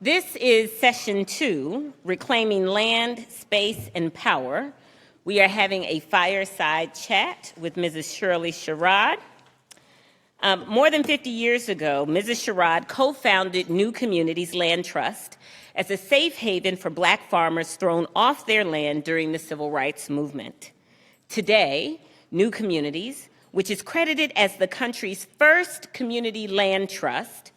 This is session 2, Reclaiming Land, Space, and Power. We are having a fireside chat with Mrs. Shirley Sherrod. More than 50 years ago, Mrs. Sherrod co-founded New Communities Land Trust as a safe haven for Black farmers thrown off their land during the Civil Rights Movement. Today, New Communities, which is credited as the country's first community land trust,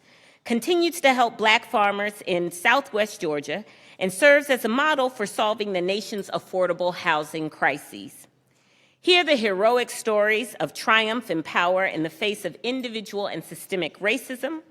continues to help Black farmers in Southwest Georgia and serves as a model for solving the nation's affordable housing crises. Hear the heroic stories of triumph and power in the face of individual and systemic racism.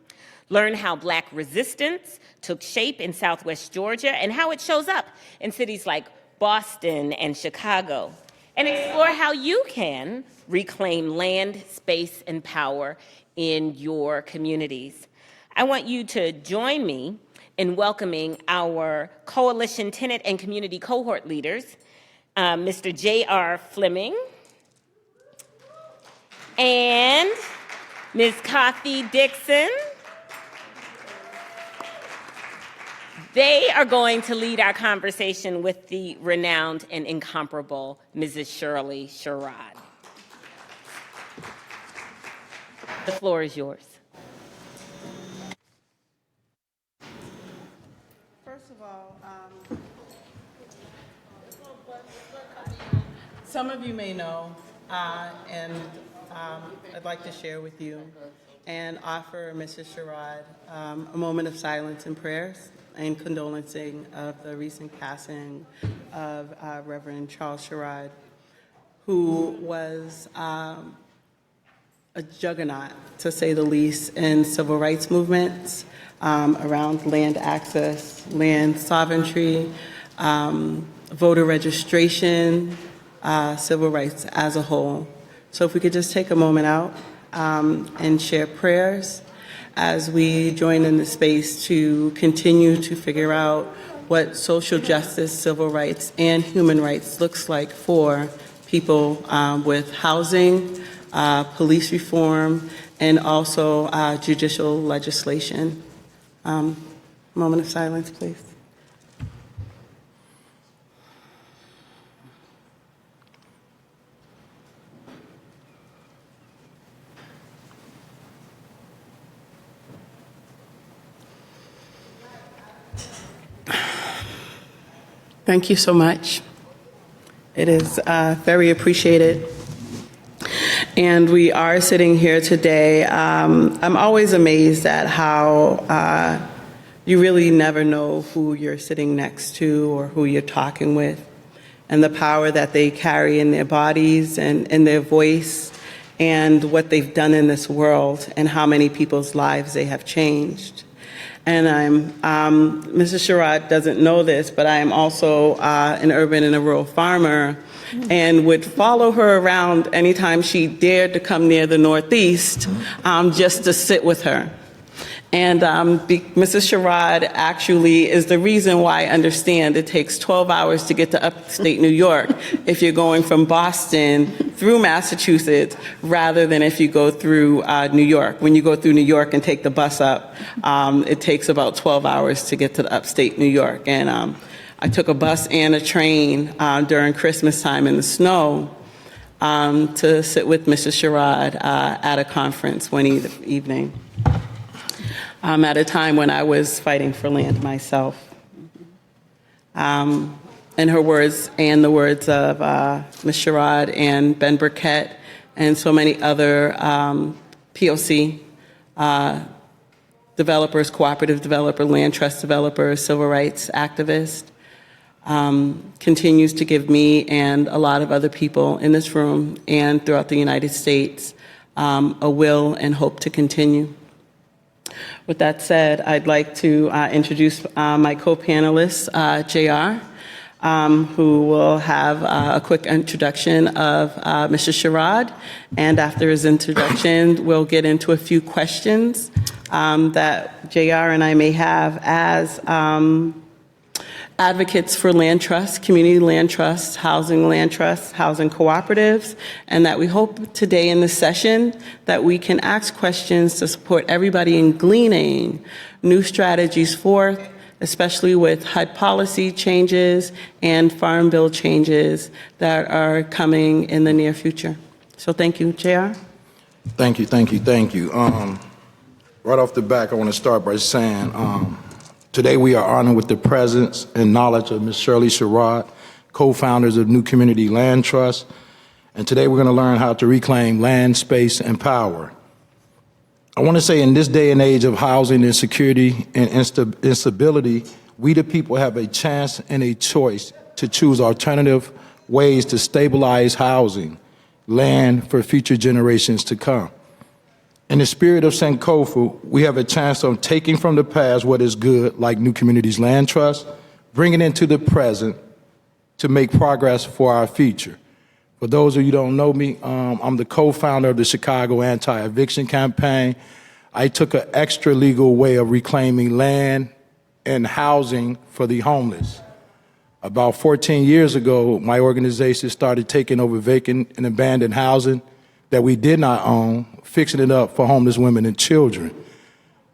Learn how Black resistance took shape in Southwest Georgia and how it shows up in cities like Boston and Chicago. And explore how you can reclaim land, space, and power in your communities. I want you to join me in welcoming our coalition tenant and community cohort leaders, Mr. J.R. Fleming and Ms. Kathy Dixon. They are going to lead our conversation with the renowned and incomparable Mrs. Shirley Sherrod. The floor is yours. Some of you may know, and I'd like to share with you and offer Mrs. Sherrod a moment of silence and prayers and condolencing of the recent passing of Reverend Charles Sherrod, who was a juggernaut, to say the least, in civil rights movements around land access, land sovereignty, voter registration, civil rights as a whole. So if we could just take a moment out and share prayers as we join in the space to continue to figure out what social justice, civil rights, and human rights looks like for people with housing, police reform, and also judicial legislation. Moment of silence, please. Thank you so much. It is very appreciated. And we are sitting here today. I'm always amazed at how you really never know who you're sitting next to or who you're talking with, and the power that they carry in their bodies and in their voice, and what they've done in this world, and how many people's lives they have changed. And Mrs. Sherrod doesn't know this, but I am also an urban and a rural farmer, and would follow her around anytime she dared to come near the Northeast, just to sit with her. And Mrs. Sherrod actually is the reason why I understand it takes 12 hours to get to upstate New York if you're going from Boston through Massachusetts, rather than if you go through New York. When you go through New York and take the bus up, it takes about 12 hours to get to the upstate New York. And I took a bus and a train during Christmas time in the snow to sit with Mrs. Sherrod at a conference one evening. At a time when I was fighting for land myself. In her words and the words of Ms. Sherrod and Ben Burkett and so many other POC developers, cooperative developer, land trust developers, civil rights activists, continues to give me and a lot of other people in this room and throughout the United States a will and hope to continue. With that said, I'd like to introduce my co-panelist, JR, who will have a quick introduction of Mr. Sherrod. And after his introduction, we'll get into a few questions that JR and I may have as advocates for land trusts, community land trusts, housing cooperatives, and that we hope today in this session that we can ask questions to support everybody in gleaning new strategies forth especially with HUD policy changes and Farm Bill changes that are coming in the near future. So thank you, JR. Thank you, thank you, thank you. Right off the back, I want to start by saying today we are honored with the presence and knowledge of Ms. Shirley Sherrod, co-founders of New Community Land Trust. And today we're going to learn how to reclaim land, space, and power. I want to say in this day and age of housing insecurity and instability, we the people have a chance and a choice to choose alternative ways to stabilize housing, land for future generations to come. In the spirit of Sankofa, we have a chance of taking from the past what is good, like New Communities Land Trust, bringing it into the present to make progress for our future. For those of you who don't know me, I'm the co-founder of the Chicago Anti-Eviction Campaign. I took an extra legal way of reclaiming land and housing for the homeless. About 14 years ago, my organization started taking over vacant and abandoned housing that we did not own, fixing it up for homeless women and children.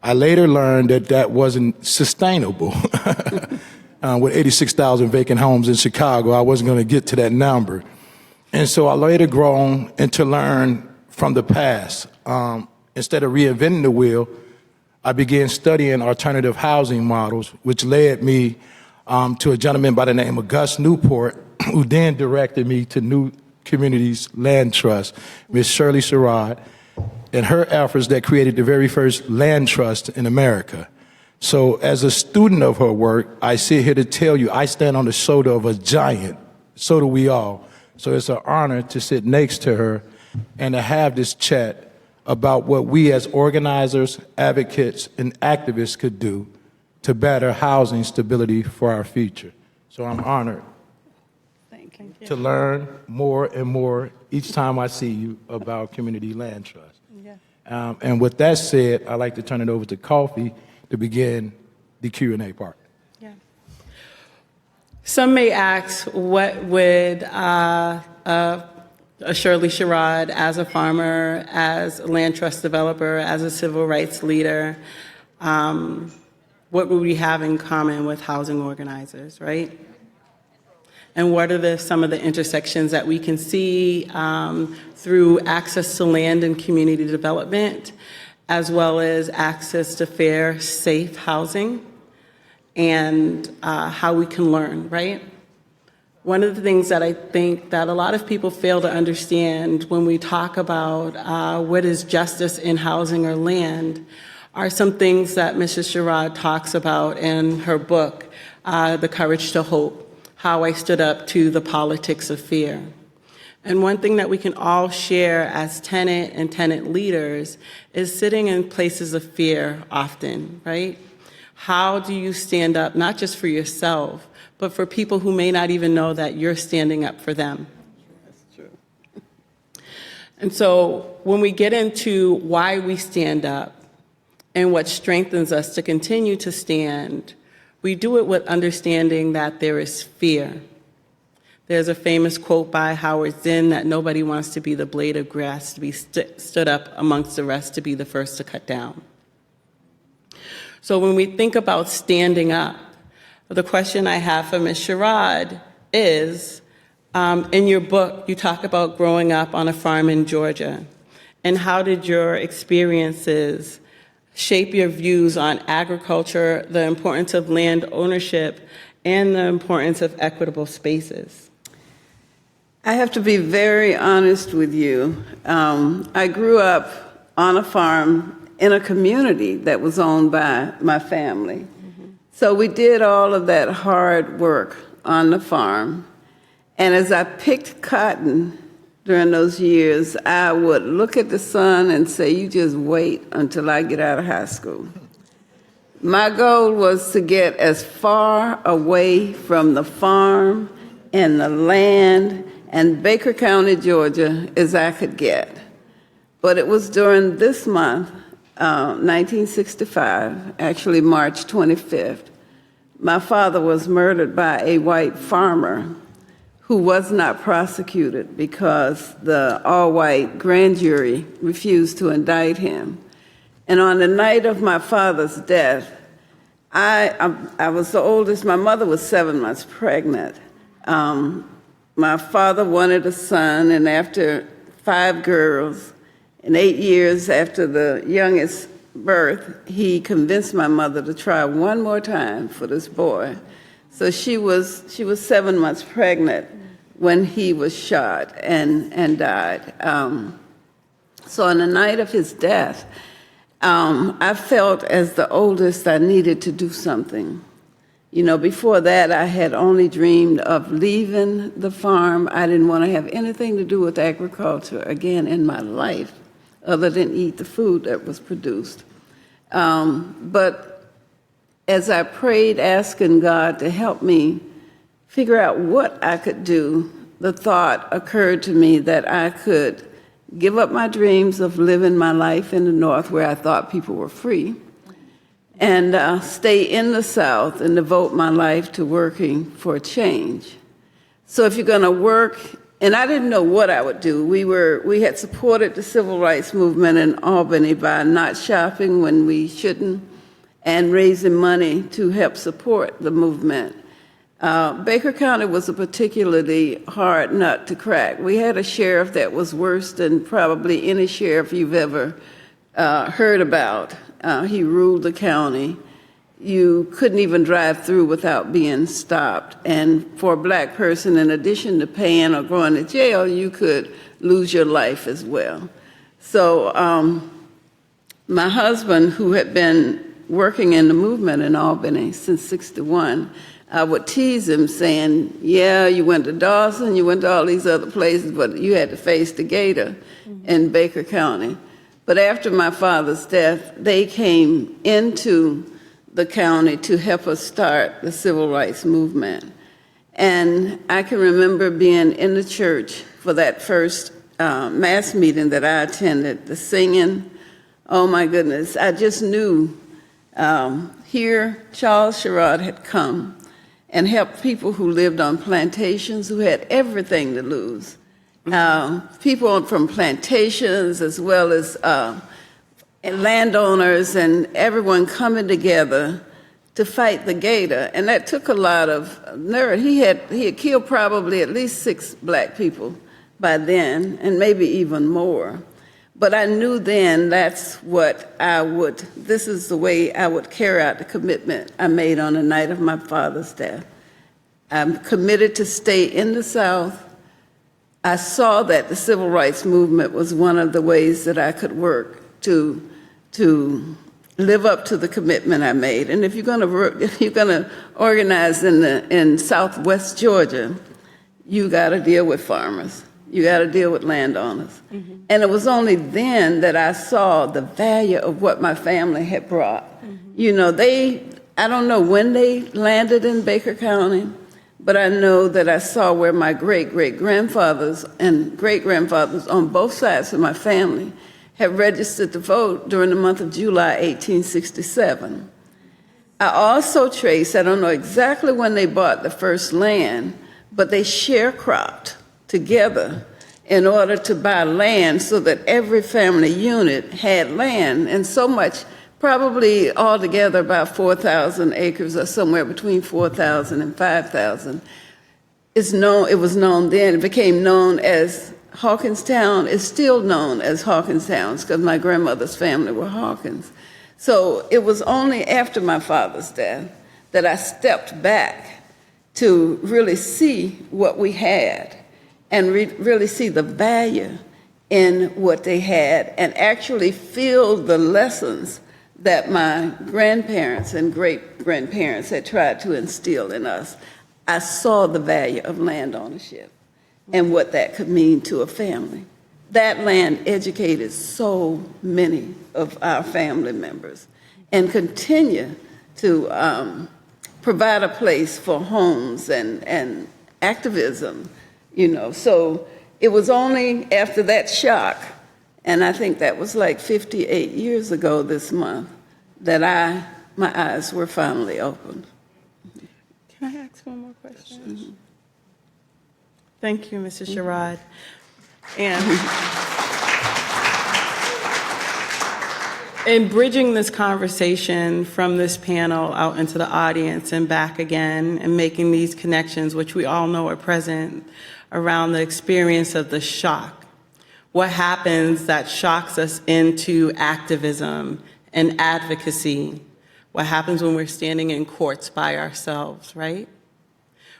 I later learned that that wasn't sustainable. With 86,000 vacant homes in Chicago, I wasn't going to get to that number. And so I later grown and to learn from the past. Instead of reinventing the wheel, I began studying alternative housing models, which led me to a gentleman by the name of Gus Newport, who then directed me to New Communities Land Trust, Ms. Shirley Sherrod, and her efforts that created the very first land trust in America. So as a student of her work, I sit here to tell you I stand on the shoulder of a giant. So do we all. So it's an honor to sit next to her and to have this chat about what we as organizers, advocates, and activists could do to better housing stability for our future. So I'm honored to learn more and more each time I see you about Community Land Trust. Yeah. And with that said, I'd like to turn it over to Coffee to begin the Q&A part. Yeah. Some may ask, what would a Shirley Sherrod, as a farmer, as a land trust developer, as a civil rights leader, what would we have in common with housing organizers, right? And what are some of the intersections that we can see through access to land and community development, as well as access to fair, safe housing, and how we can learn, right? One of the things that I think that a lot of people fail to understand when we talk about what is justice in housing or land are some things that Mrs. Sherrod talks about in her book, The Courage to Hope, How I Stood Up to the Politics of Fear. And one thing that we can all share as tenant and tenant leaders is sitting in places of fear often, right? How do you stand up, not just for yourself, but for people who may not even know that you're standing up for them? That's true. And so when we get into why we stand up and what strengthens us to continue to stand, we do it with understanding that there is fear. There's a famous quote by Howard Zinn that nobody wants to be the blade of grass to be stood up amongst the rest to be the first to cut down. So when we think about standing up, the question I have for Ms. Sherrod is, in your book, you talk about growing up on a farm in Georgia. And how did your experiences shape your views on agriculture, the importance of land ownership, and the importance of equitable spaces? I have to be very honest with you. I grew up on a farm in a community that was owned by my family. So we did all of that hard work on the farm. And as I picked cotton during those years, I would look at the sun and say, you just wait until I get out of high school. My goal was to get as far away from the farm and the land and Baker County, Georgia, as I could get. But it was during this month, 1965, actually March 25th, my father was murdered by a white farmer who was not prosecuted because the all-white grand jury refused to indict him. And on the night of my father's death, I was the oldest. My mother was 7 months pregnant. My father wanted a son, and after 5 girls and 8 years after the youngest birth, he convinced my mother to try one more time for this boy. So she was 7 months pregnant when he was shot and died. So on the night of his death, I felt as the oldest I needed to do something. You know, before that, I had only dreamed of leaving the farm. I didn't want to have anything to do with agriculture again in my life, other than eat the food that was produced. But as I prayed, asking God to help me figure out what I could do, the thought occurred to me that I could give up my dreams of living my life in the North where I thought people were free, and stay in the South and devote my life to working for a change. So if you're going to work, and I didn't know what I would do. We had supported the civil rights movement in Albany by not shopping when we shouldn't and raising money to help support the movement. Baker County was a particularly hard nut to crack. We had a sheriff that was worse than probably any sheriff you've ever heard about. He ruled the county. You couldn't even drive through without being stopped. And for a black person, in addition to paying or going to jail, you could lose your life as well. So my husband, who had been working in the movement in Albany since '61, I would tease him saying, yeah, you went to Dawson, you went to all these other places, but you had to face the gator in Baker County. But after my father's death, they came into the county to help us start the civil rights movement. And I can remember being in the church for that first mass meeting that I attended, the singing. Oh my goodness, I just knew here Charles Sherrod had come and helped people who lived on plantations who had everything to lose. People from plantations as well as and landowners and everyone coming together to fight the gator. And that took a lot of nerve. He had killed probably at least 6 black people by then, and maybe even more. But I knew then this is the way I would carry out the commitment I made on the night of my father's death. I'm committed to stay in the South. I saw that the civil rights movement was one of the ways that I could work to live up to the commitment I made. And if you're going to organize in Southwest Georgia, you got to deal with farmers. You got to deal with landowners. Mm-hmm. And it was only then that I saw the value of what my family had brought. Mm-hmm. You know, I don't know when they landed in Baker County, but I know that I saw where my great-great-grandfathers and great-grandfathers on both sides of my family had registered to vote during the month of July 1867. I also traced, I don't know exactly when they bought the first land, but they sharecropped together in order to buy land so that every family unit had land, and so much, probably altogether about 4,000 acres or somewhere between 4,000 and 5,000. It was known then, it became known as Hawkinstown. Is still known as Hawkinstown because my grandmother's family were Hawkins. So it was only after my father's death that I stepped back to really see what we had and really see the value in what they had and actually feel the lessons that my grandparents and great-grandparents had tried to instill in us. I saw the value of land ownership and what that could mean to a family. That land educated so many of our family members and continue to provide a place for homes and activism, you know. So it was only after that shock, and I think that was like 58 years ago this month, that my eyes were finally opened. Can I ask one more question? Mm-hmm. Thank you, Mrs. Sherrod. And in bridging this conversation from this panel out into the audience and back again, and making these connections, which we all know are present around the experience of the shock. What happens that shocks us into activism and advocacy? What happens when we're standing in courts by ourselves, right?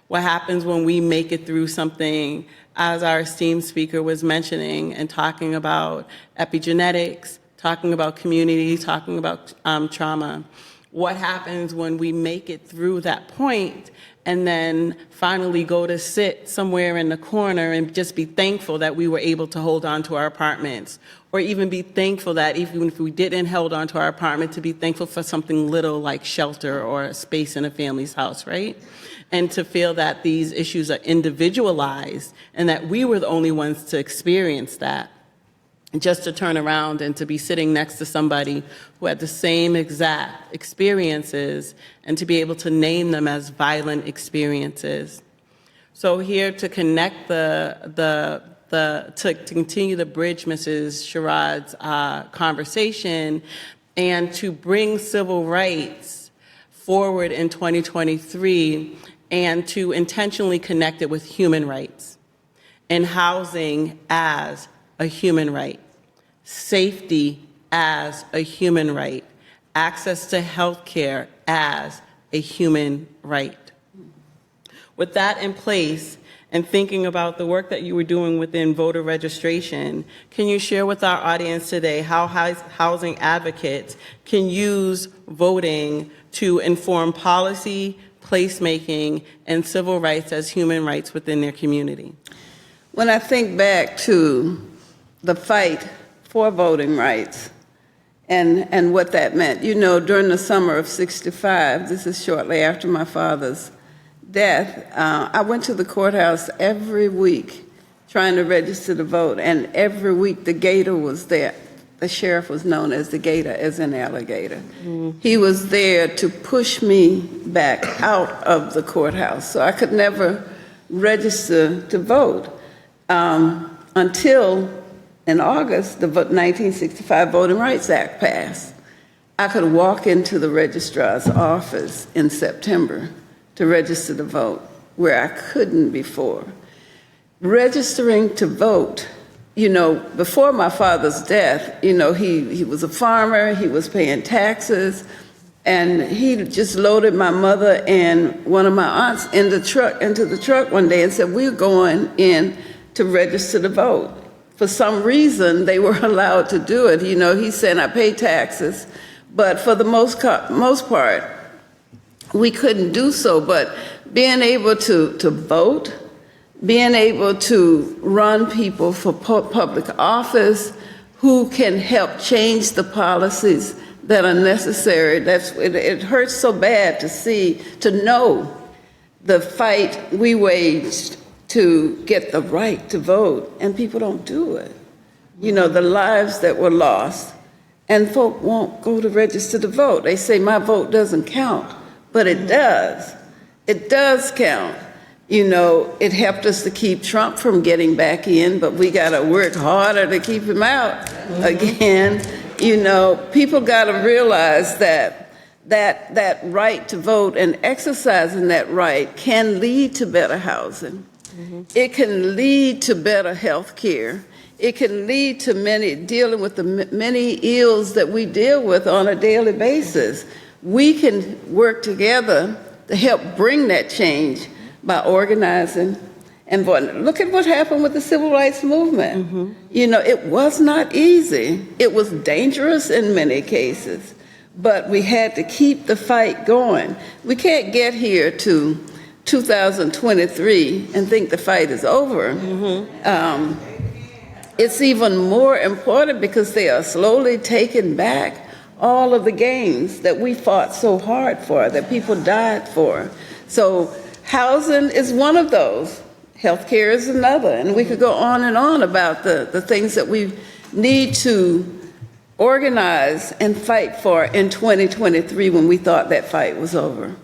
What happens when we make it through something, as our esteemed speaker was mentioning and talking about epigenetics, talking about community, talking about trauma? What happens when we make it through that point and then finally go to sit somewhere in the corner and just be thankful that we were able to hold on to our apartments, or even be thankful that even if we didn't hold on to our apartment, to be thankful for something little like shelter or a space in a family's house, right? And to feel that these issues are individualized and that we were the only ones to experience that. And just to turn around and to be sitting next to somebody who had the same exact experiences and to be able to name them as violent experiences. So here to connect to continue the bridge Mrs. Sherrod's conversation and to bring civil rights forward in 2023 and to intentionally connect it with human rights and housing as a human right, safety as a human right, access to health care as a human right. With that in place, and thinking about the work that you were doing within voter registration, can you share with our audience today how housing advocates can use voting to inform policy, placemaking, and civil rights as human rights within their community? When I think back to the fight for voting rights and what that meant, you know, during the summer of '65, this is shortly after my father's death, I went to the courthouse every week trying to register to vote, and every week the gator was there. The sheriff was known as the gator, as in alligator. He was there to push me back out of the courthouse, so I could never register to vote until in August, the 1965 Voting Rights Act passed. I could walk into the registrar's office in September to register to vote, where I couldn't before. Registering to vote, you know, before my father's death, you know, he was a farmer, he was paying taxes, and he just loaded my mother and one of my aunts into the truck one day and said, "We're going in to register to vote." For some reason, they were allowed to do it. You know, he said, "I pay taxes," but for the most part, we couldn't do so. But being able to vote, being able to run people for public office who can help change the policies that are necessary, it hurts so bad to know the fight we waged to get the right to vote, and people don't do it. You know, the lives that were lost, and folk won't go to register to vote. They say, "My vote doesn't count," but it does. It does count. You know, it helped us to keep Trump from getting back in, but we got to work harder to keep him out again. You know, people got to realize that right to vote and exercising that right can lead to better housing. It can lead to better health care. It can lead to dealing with the many ills that we deal with on a daily basis. We can work together to help bring that change by organizing and voting. Look at what happened with the civil rights movement. You know, it was not easy. It was dangerous in many cases, but we had to keep the fight going. We can't get here to 2023 and think the fight is over. It's even more important because they are slowly taking back all of the gains that we fought so hard for, that people died for. So housing is one of those. Healthcare is another. And we could go on and on about the things that we need to organize and fight for in 2023 when we thought that fight was over.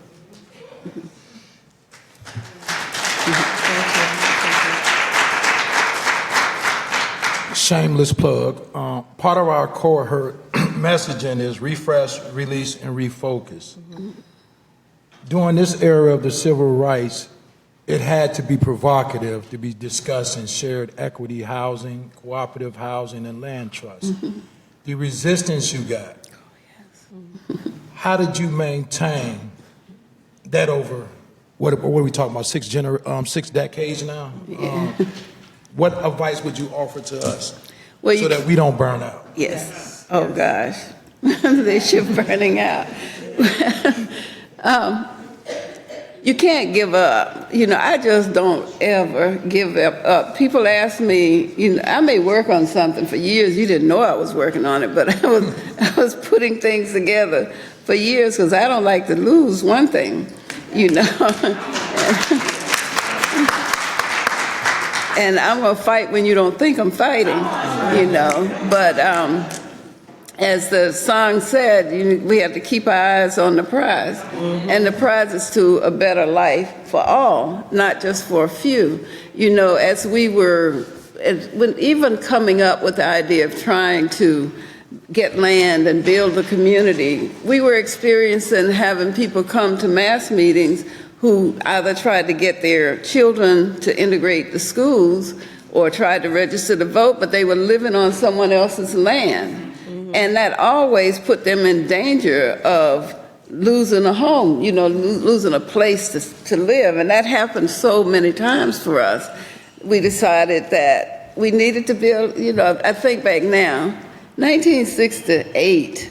Shameless plug. Part of our cohort messaging is refresh, release, and refocus. During this era of the civil rights, it had to be provocative to be discussing shared equity housing, cooperative housing, and land trusts. The resistance you got, how did you maintain that over, what are we talking about, 6 decades now? What advice would you offer to us Well, so that we don't burn out? Yes. Oh, gosh. They should burning out. You can't give up. You know, I just don't ever give up. People ask me, you know, I may work on something for years. You didn't know I was working on it, but I was putting things together for years because I don't like to lose one thing, you know. And I'm going to fight when you don't think I'm fighting, you know. But as the song said, we have to keep our eyes on the prize. And the prize is to a better life for all, not just for a few. You know, as we were, when even coming up with the idea of trying to get land and build a community, we were experiencing having people come to mass meetings who either tried to get their children to integrate the schools or tried to register to vote, but they were living on someone else's land. And that always put them in danger of losing a home, you know, losing a place to live. And that happened so many times for us. We decided that we needed to build, you know, I think back now, 1968,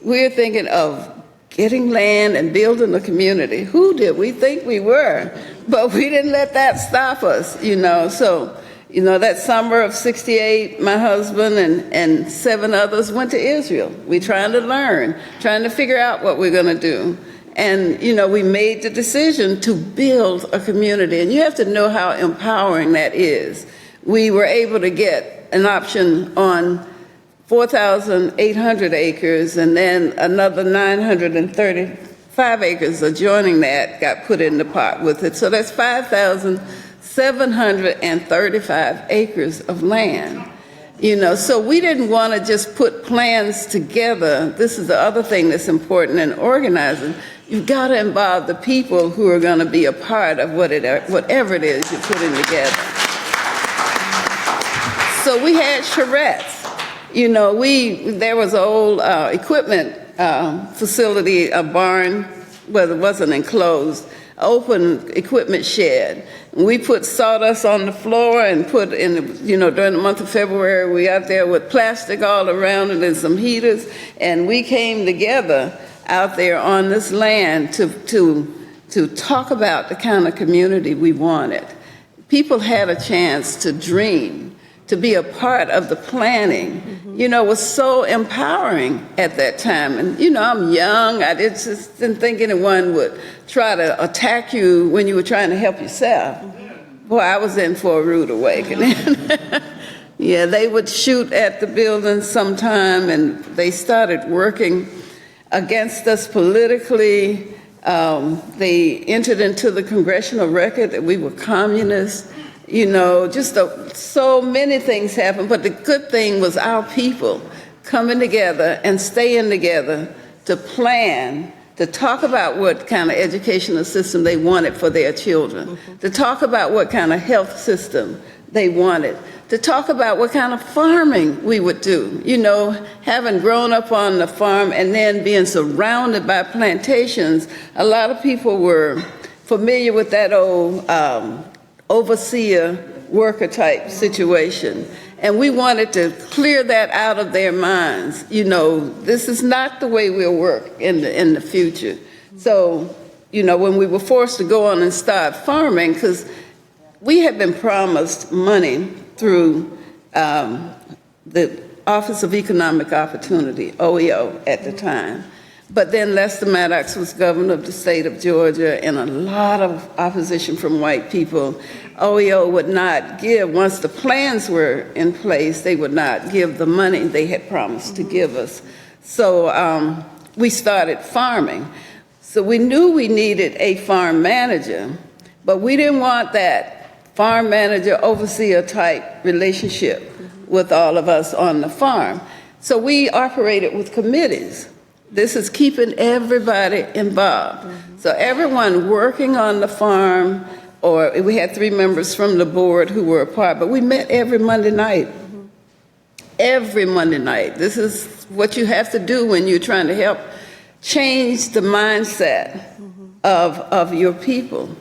we were thinking of getting land and building a community. Who did we think we were? But we didn't let that stop us, you know. So, you know, that summer of '68, my husband and 7 others went to Israel. We trying to learn, trying to figure out what we're going to do. And, you know, we made the decision to build a community. And you have to know how empowering that is. We were able to get an option on 4,800 acres, and then another 935 acres adjoining that got put in the pot with it. So that's 5,735 acres of land. You know, so we didn't want to just put plans together. This is the other thing that's important in organizing. You've got to involve the people who are going to be a part of whatever it is you're putting together. So we had charrettes. You know, there was an old equipment facility, a barn, well, it wasn't enclosed, open equipment shed. We put sawdust on the floor and put in, you know, during the month of February, we out there with plastic all around it and some heaters, and we came together out there on this land to talk about the kind of community we wanted. People had a chance to dream, to be a part of the planning. You know, it was so empowering at that time. And, you know, I'm young. I just didn't think anyone would try to attack you when you were trying to help yourself. Boy, I was in for a rude awakening. Yeah, they would shoot at the building sometime, and they started working against us politically. They entered into the congressional record that we were communists. You know, just so many things happened, but the good thing was our people coming together and staying together to plan, to talk about what kind of educational system they wanted for their children, to talk about what kind of health system they wanted, to talk about what kind of farming we would do. You know, having grown up on the farm and then being surrounded by plantations, a lot of people were familiar with that old overseer worker type situation. And we wanted to clear that out of their minds. You know, this is not the way we'll work in the future. So, you know, when we were forced to go on and start farming, because we had been promised money through the Office of Economic Opportunity, OEO at the time. But then Lester Maddox was governor of the state of Georgia, and a lot of opposition from white people. OEO would not give, once the plans were in place, they would not give the money they had promised to give us. So we started farming. So we knew we needed a farm manager, but we didn't want that farm manager overseer type relationship with all of us on the farm. So we operated with committees. This is keeping everybody involved. So everyone working on the farm, or we had 3 members from the board who were a part, but we met every Monday night. Every Monday night. This is what you have to do when you're trying to help change the mindset of your people.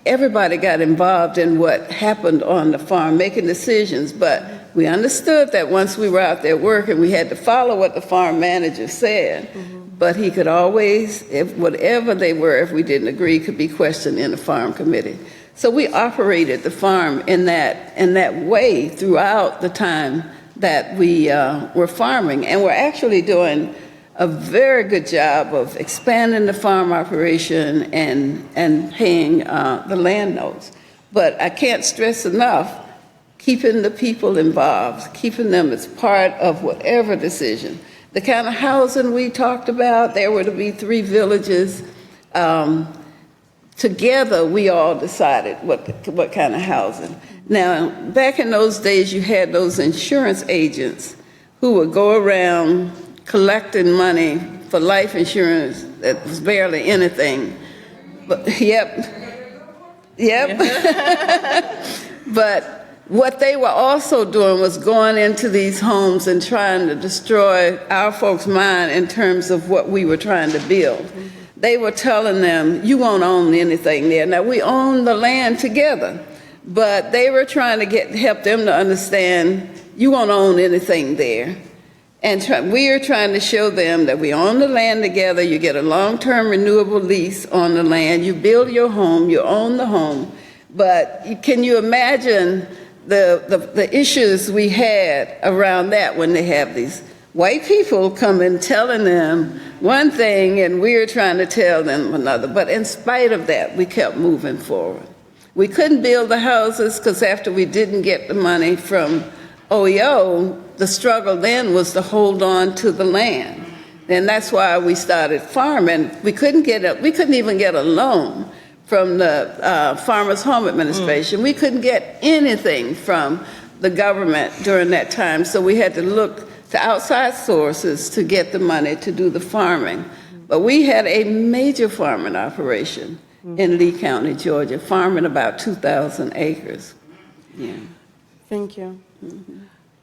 Everybody got involved in what happened on the farm, making decisions, but we understood that once we were out there working, we had to follow what the farm manager said. But he could always, if whatever they were, if we didn't agree, could be questioned in the farm committee. So we operated the farm in that way throughout the time that we were farming, and we're actually doing a very good job of expanding the farm operation and paying the land notes. But I can't stress enough keeping the people involved, keeping them as part of whatever decision. The kind of housing we talked about, there were to be 3 villages. Together, we all decided what kind of housing. Now, back in those days, you had those insurance agents who would go around collecting money for life insurance that was barely anything. But, yep. But what they were also doing was going into these homes and trying to destroy our folks' mind in terms of what we were trying to build. They were telling them, you won't own anything there. Now, we own the land together, but they were trying to help them to understand, you won't own anything there. And we are trying to show them that we own the land together, you get a long-term renewable lease on the land, you build your home, you own the home. But can you imagine the issues we had around that when they have these white people coming telling them one thing and we're trying to tell them another. But in spite of that, we kept moving forward. We couldn't build the houses because after we didn't get the money from OEO, the struggle then was to hold on to the land. And that's why we started farming. We couldn't even get a loan from the Farmers Home Administration. We couldn't get anything from the government during that time, so we had to look to outside sources to get the money to do the farming. But we had a major farming operation in Lee County, Georgia, farming about 2,000 acres. Yeah. Thank you.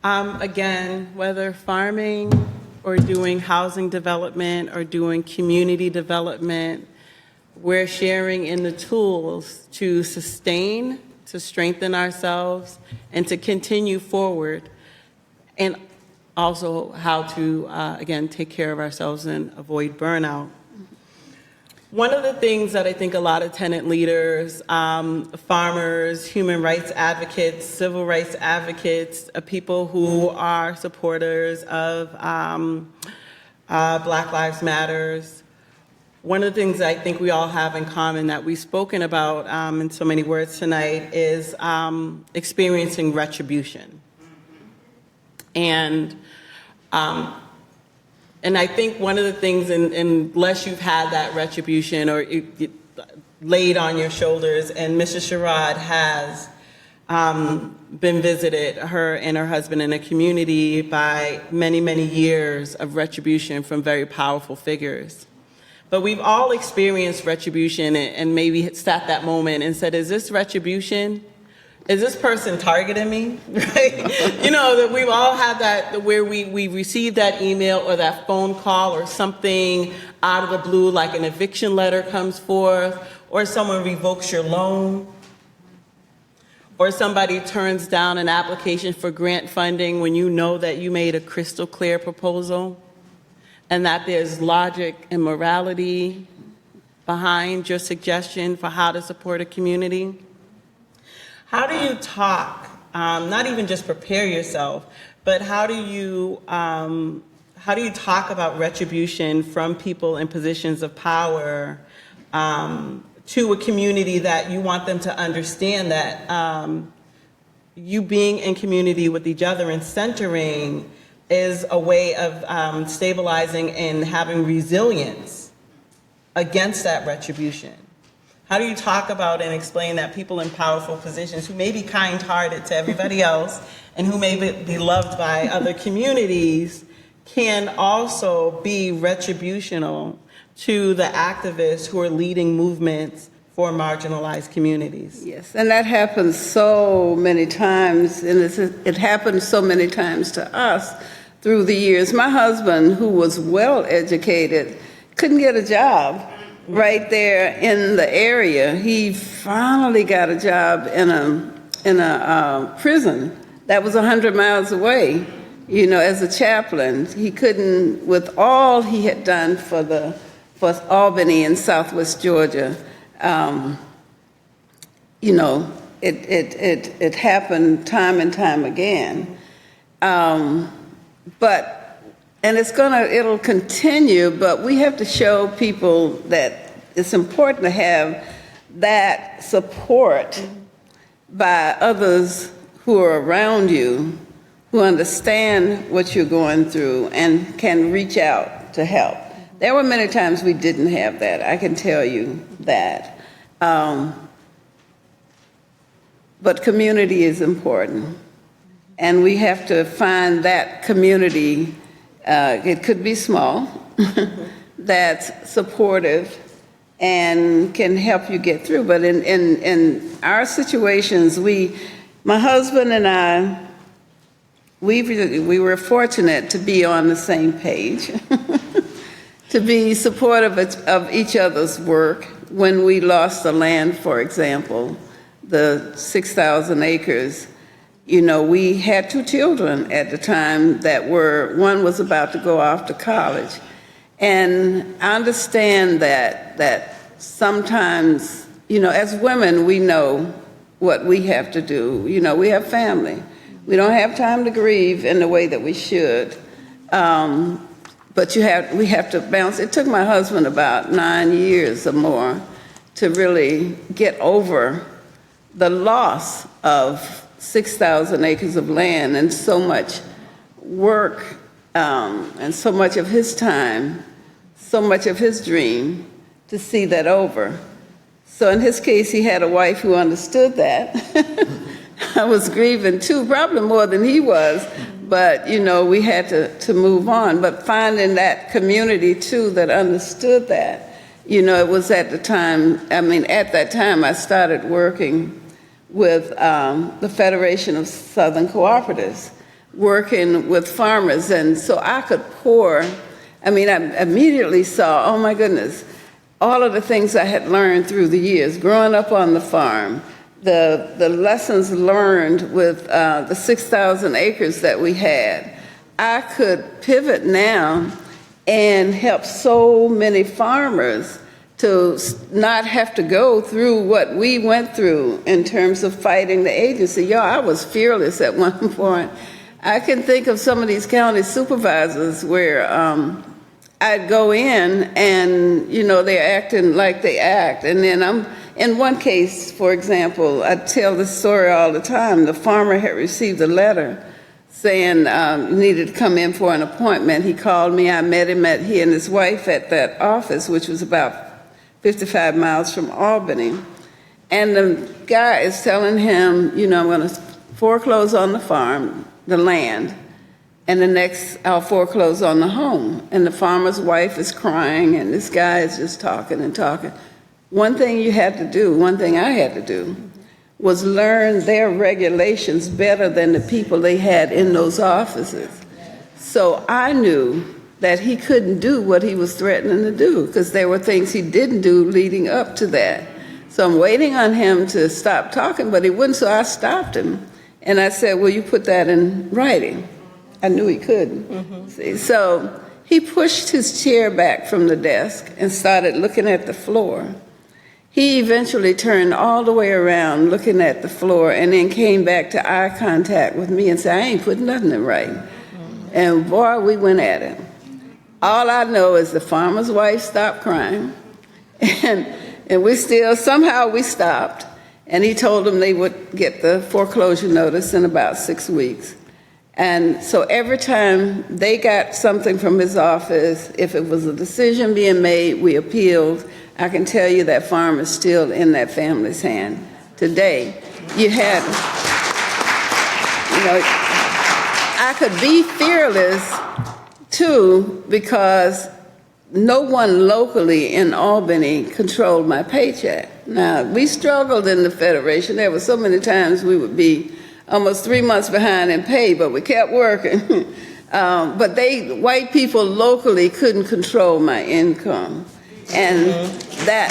Again, whether farming or doing housing development or doing community development, we're sharing in the tools to sustain, to strengthen ourselves, and to continue forward, and also how to, again, take care of ourselves and avoid burnout. One of the things that I think a lot of tenant leaders, farmers, human rights advocates, civil rights advocates, people who are supporters of Black Lives Matters, one of the things I think we all have in common that we've spoken about in so many words tonight is experiencing retribution. And I think one of the things, unless you've had that retribution or it laid on your shoulders, and Mrs. Sherrod has been visited, her and her husband, in a community by many, many years of retribution from very powerful figures. But we've all experienced retribution and maybe sat that moment and said, is this retribution? Is this person targeting me? Right? You know, that we've all had that where we received that email or that phone call or something out of the blue, like an eviction letter comes forth, or someone revokes your loan, or somebody turns down an application for grant funding when you know that you made a crystal clear proposal and that there's logic and morality behind your suggestion for how to support a community. How do you talk, not even just prepare yourself, but how do you talk about retribution from people in positions of power to a community that you want them to understand that you being in community with each other and centering is a way of stabilizing and having resilience against that retribution? How do you talk about and explain that people in powerful positions who may be kind-hearted to everybody else and who may be loved by other communities can also be retributional to the activists who are leading movements for marginalized communities? Yes, and that happens so many times, and it happened so many times to us through the years. My husband, who was well educated, couldn't get a job right there in the area. He finally got a job in a prison that was 100 miles away, as a chaplain. He couldn't, with all he had done for Albany and Southwest Georgia, it happened time and time again. And it'll continue, but we have to show people that it's important to have that support by others who are around you, who understand what you're going through and can reach out to help. There were many times we didn't have that, I can tell you that. But community is important, and we have to find that community. It could be small, that's supportive and can help you get through. But in our situations, my husband and I, we were fortunate to be on the same page, to be supportive of each other's work. When we lost the land, for example, the 6,000 acres, we had 2 children at the time one was about to go off to college. And I understand that sometimes, as women, we know what we have to do. We have family. We don't have time to grieve in the way that we should. But we have to balance. It took my husband about 9 years or more to really get over the loss of 6,000 acres of land and so much work and so much of his time, so much of his dream to see that over. So in his case, he had a wife who understood that. I was grieving too, probably more than he was, but we had to move on. But finding that community too that understood that, it was at that time I started working with the Federation of Southern Cooperatives, working with farmers. And so I could I immediately saw, oh my goodness, all of the things I had learned through the years, growing up on the farm, the lessons learned with the 6,000 acres that we had. I could pivot now and help so many farmers to not have to go through what we went through in terms of fighting the agency. I was fearless at one point. I can think of some of these county supervisors where I'd go in and, they're acting like they act. And then in one case, for example, I tell this story all the time. The farmer had received a letter saying he needed to come in for an appointment. He called me. I met him, he and his wife at that office, which was about 55 miles from Albany. And the guy is telling him, I'm going to foreclose on the farm, the land, and the next I'll foreclose on the home. And the farmer's wife is crying, and this guy is just talking and talking. One thing I had to do, was learn their regulations better than the people they had in those offices. So I knew that he couldn't do what he was threatening to do, because there were things he didn't do leading up to that. So I'm waiting on him to stop talking, but he wouldn't, so I stopped him. And I said, will you put that in writing? I knew he couldn't. See, so he pushed his chair back from the desk and started looking at the floor. He eventually turned all the way around looking at the floor and then came back to eye contact with me and said, I ain't putting nothing in writing. And boy, we went at it. All I know is the farmer's wife stopped crying, and we stopped, and he told them they would get the foreclosure notice in about 6 weeks. And so every time they got something from his office, if it was a decision being made, we appealed. I can tell you that farm is still in that family's hand today. You had, I could be fearless too, because no one locally in Albany controlled my paycheck. Now, we struggled in the Federation. There were so many times we would be almost 3 months behind in pay, but we kept working. But white people locally couldn't control my income. And that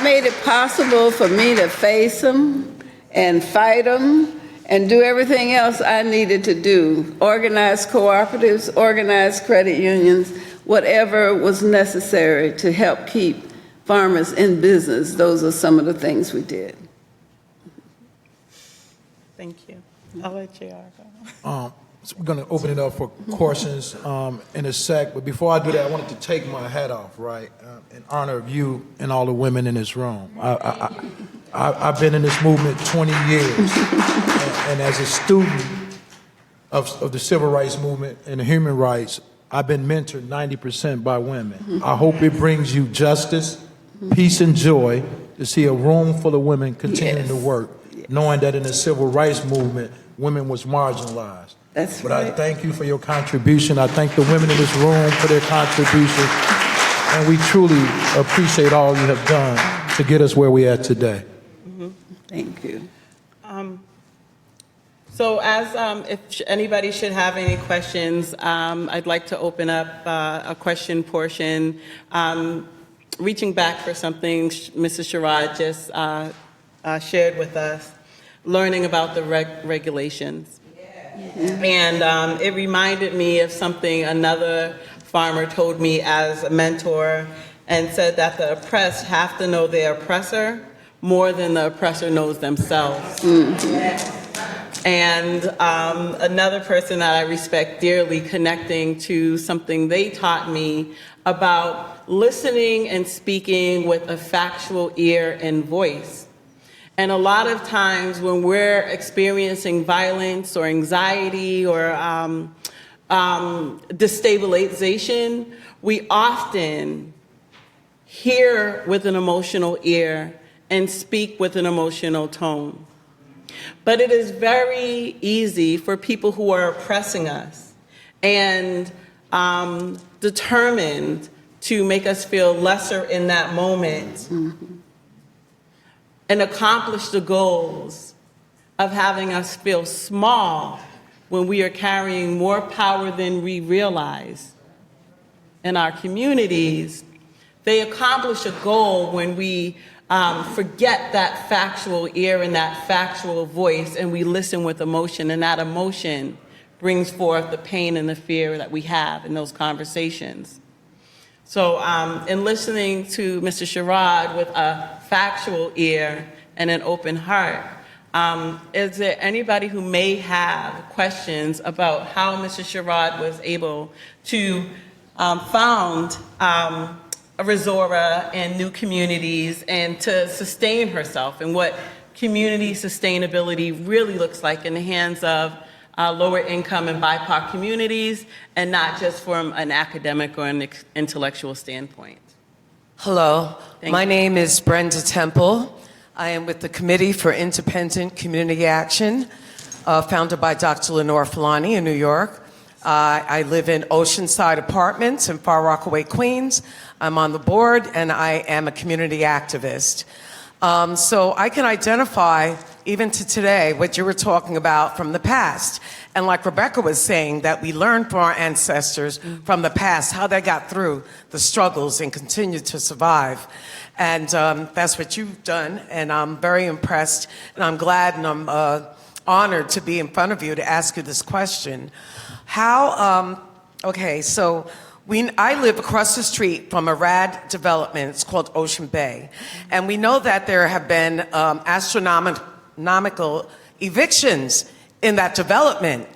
made it possible for me to face them and fight them and do everything else I needed to do. Organize cooperatives, organize credit unions, whatever was necessary to help keep farmers in business. Those are some of the things we did. Thank you. I'll let JR go. So we're going to open it up for questions in a sec. But before I do that, I wanted to take my hat off, right, in honor of you and all the women in this room. I've been in this movement 20 years. And as a student of the civil rights movement and the human rights, I've been mentored 90% by women. I hope it brings you justice, peace, and joy to see a room full of women continuing to work, knowing that in the civil rights movement, women was marginalized. That's but right. I thank you for your contribution. I thank the women in this room for their contribution. And we truly appreciate all you have done to get us where we are today. Thank you. So if anybody should have any questions, I'd like to open up a question portion. Reaching back for something Mrs. Sherrod just shared with us, learning about the regulations. And it reminded me of something another farmer told me as a mentor, and said that the oppressed have to know their oppressor more than the oppressor knows themselves. And another person that I respect dearly, connecting to something they taught me about listening and speaking with a factual ear and voice. And a lot of times when we're experiencing violence or anxiety or destabilization, we often hear with an emotional ear and speak with an emotional tone. But it is very easy for people who are oppressing us and determined to make us feel lesser in that moment and accomplish the goals of having us feel small when we are carrying more power than we realize in our communities. They accomplish a goal when we forget that factual ear and that factual voice, and we listen with emotion, and that emotion brings forth the pain and the fear that we have in those conversations. So in listening to Mr. Sherrod with a factual ear and an open heart, is there anybody who may have questions about how Mr. Sherrod was able to found Resora and new communities and to sustain herself, and what community sustainability really looks like in the hands of lower income and BIPOC communities, and not just from an academic or an intellectual standpoint? Hello, my you. name is Brenda Temple. I am with the Committee for Independent Community Action, founded by Dr. Lenore Fulani in New York. I live in Oceanside Apartments in Far Rockaway, Queens. I'm on the board, and I am a community activist. So I can identify, even to today, what you were talking about from the past. And like Rebecca was saying, that we learned from our ancestors from the past, how they got through the struggles and continue to survive. And that's what you've done, and I'm very impressed, and I'm glad and I'm honored to be in front of you to ask you this question. Okay, so I live across the street from a rad development. It's called Ocean Bay. And we know that there have been astronomical evictions in that development.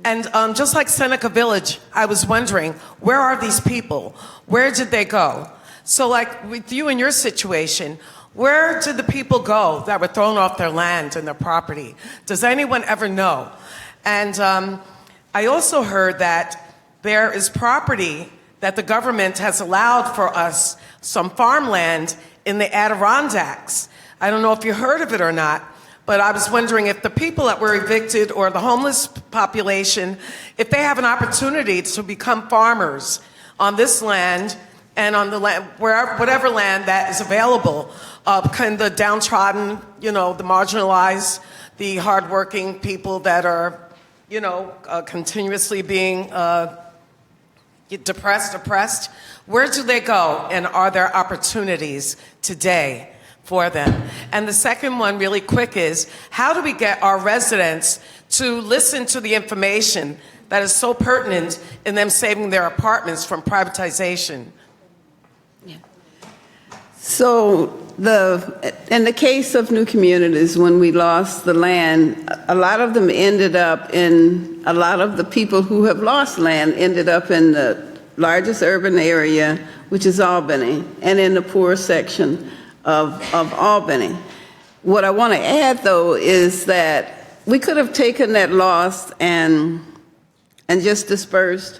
And just like Seneca Village, I was wondering, where are these people? Where did they go? So like with you and your situation, where did the people go that were thrown off their land and their property? Does anyone ever know? And I also heard that there is property that the government has allowed for us some farmland in the Adirondacks. I don't know if you heard of it or not, but I was wondering if the people that were evicted or the homeless population, if they have an opportunity to become farmers on this land and on the land, whatever land that is available, kind of the downtrodden, the marginalized, the hardworking people that are, continuously being depressed, oppressed. Where do they go, and are there opportunities today for them? And the second one, really quick, is how do we get our residents to listen to the information that is so pertinent in them saving their apartments from privatization? So in the case of New Communities, when we lost the land, a lot of them ended up in, a lot of the people who have lost land ended up in the largest urban area, which is Albany, and in the poor section of Albany. What I want to add, though, is that we could have taken that loss and just dispersed,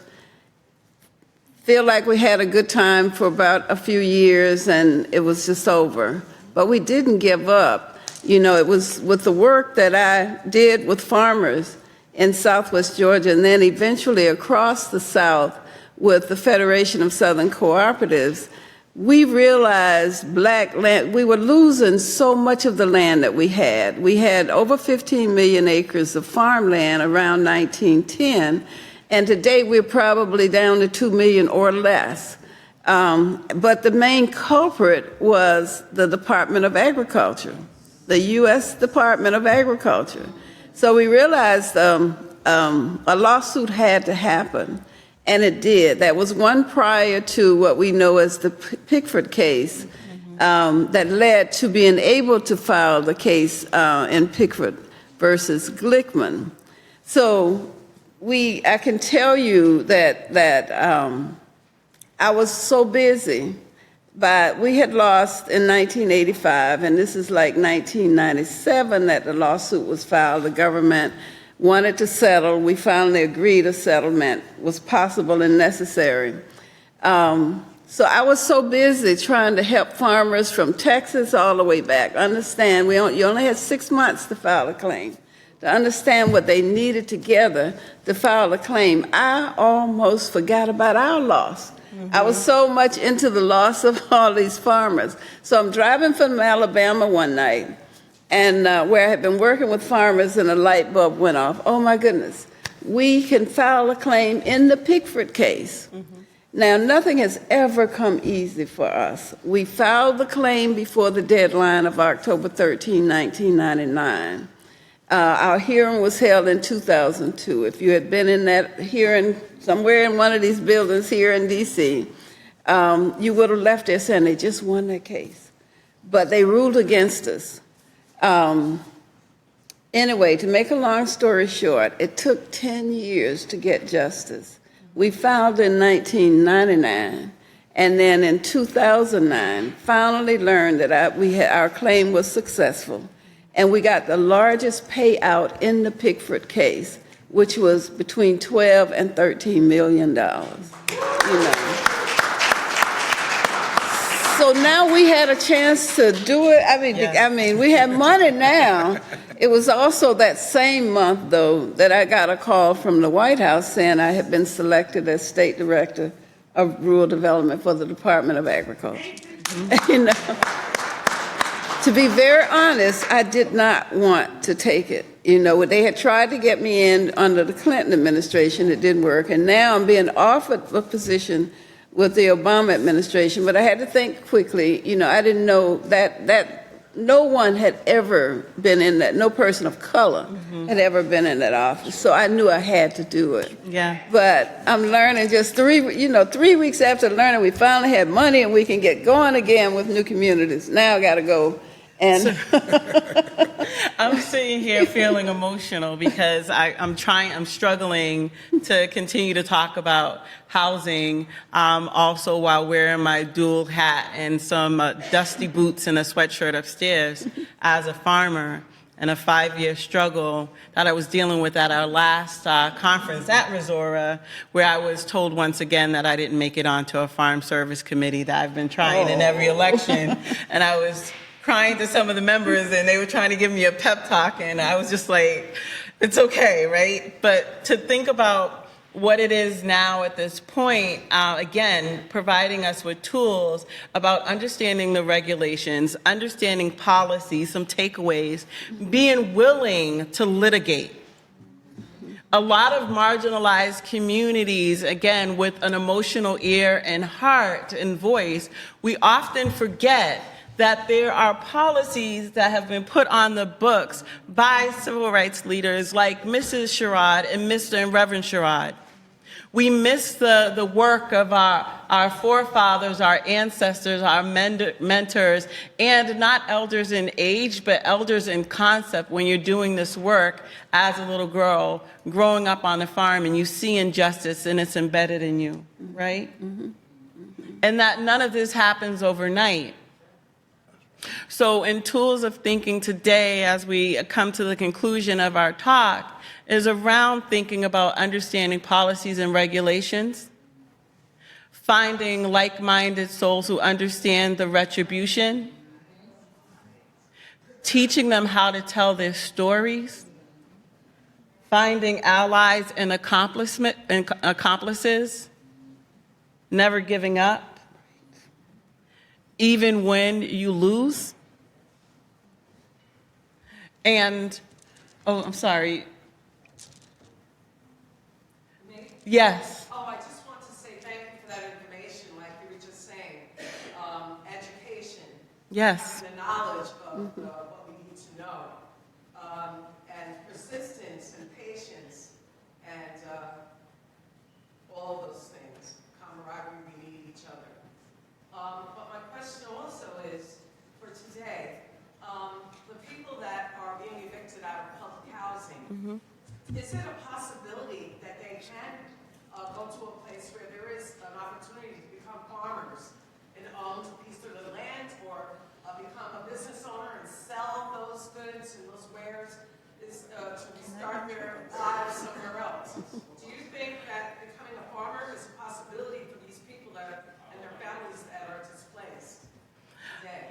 feel like we had a good time for about a few years and it was just over. But we didn't give up. It was with the work that I did with farmers in Southwest Georgia and then eventually across the South with the Federation of Southern Cooperatives, we realized black land, we were losing so much of the land that we had. We had over 15 million acres of farmland around 1910, and today we're probably down to 2 million or less. But the main culprit was the Department of Agriculture, the U.S. Department of Agriculture. So we realized a lawsuit had to happen, and it did. That was one prior to what we know as the Pickford case that led to being able to file the case in Pickford versus Glickman. So I can tell you that I was so busy, but we had lost in 1985, and this is like 1997 that the lawsuit was filed. The government wanted to settle. We finally agreed a settlement was possible and necessary. So I was so busy trying to help farmers from Texas all the way back. Understand, you only had 6 months to file a claim. To understand what they needed together to file a claim, I almost forgot about our loss. I was so much into the loss of all these farmers. So I'm driving from Alabama one night, and where I had been working with farmers, and a light bulb went off. Oh my goodness, we can file a claim in the Pickford case. Now, nothing has ever come easy for us. We filed the claim before the deadline of October 13, 1999. Our hearing was held in 2002. If you had been in that hearing somewhere in one of these buildings here in D.C., you would have left there saying they just won that case. But they ruled against us. Anyway, to make a long story short, it took 10 years to get justice. We filed in 1999, and then in 2009, finally learned that our claim was successful. And we got the largest payout in the Pickford case, which was between $12 and $13 million. So now we had a chance to do it. I mean, we have money now. It was also that same month, though, that I got a call from the White House saying I had been selected as State Director of Rural Development for the Department of Agriculture. To be very honest, I did not want to take it. They had tried to get me in under the Clinton administration. It didn't work. And now I'm being offered a position with the Obama administration. But I had to think quickly. I didn't know that no one had ever been in that, no person of color had ever been in that office. So I knew I had to do it. Yeah. But I'm learning just 3 weeks after learning, we finally had money and we can get going again with New Communities. Now I got to go. And I'm sitting here feeling emotional because I'm struggling to continue to talk about housing, also while wearing my dual hat and some dusty boots and a sweatshirt upstairs as a farmer. and a 5-year struggle that I was dealing with at our last conference at Resora, where I was told once again that I didn't make it onto a farm service committee that I've been trying in every election. And I was crying to some of the members, and they were trying to give me a pep talk, and I was just like, it's okay, right? But to think about what it is now at this point, again, providing us with tools about understanding the regulations, understanding policies, some takeaways, being willing to litigate. A lot of marginalized communities, again, with an emotional ear and heart and voice, we often forget that there are policies that have been put on the books by civil rights leaders like Mrs. Sherrod and Mr. and Reverend Sherrod. We miss the work of our forefathers, our ancestors, our mentors, and not elders in age, but elders in concept when you're doing this work as a little girl growing up on the farm and you see injustice and it's embedded in you, right? And that none of this happens overnight. So in tools of thinking today, as we come to the conclusion of our talk, is around thinking about understanding policies and regulations, finding like-minded souls who understand the retribution, teaching them how to tell their stories, finding allies and accomplices, never giving up, even when you lose. And, oh, I'm sorry. Yes. Oh, I just want to say thank you for that information, like you were just saying. Education. Yes. Having the knowledge of what we need to know. And persistence and patience and all of those things. Camaraderie, we need each other. But my question also is, for today, the people that are being evicted out of public housing, is it a possibility that they can go to a place where there is an opportunity to become farmers and own a piece of the land, or become a business owner and sell those goods and those wares, to start their lives somewhere else? Do you think that becoming a farmer is a possibility for these people and their families that are displaced today?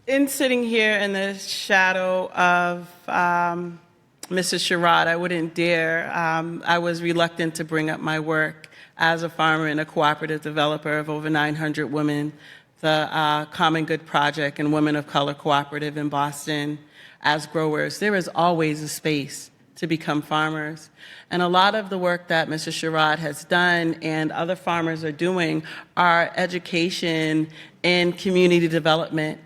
In sitting here in the shadow of Mrs. Sherrod, I wouldn't dare. I was reluctant to bring up my work as a farmer and a cooperative developer of over 900 women, the Common Good Project and Women of Color Cooperative in Boston as growers. There is always a space to become farmers. And a lot of the work that Mrs. Sherrod has done and other farmers are doing are education and community development,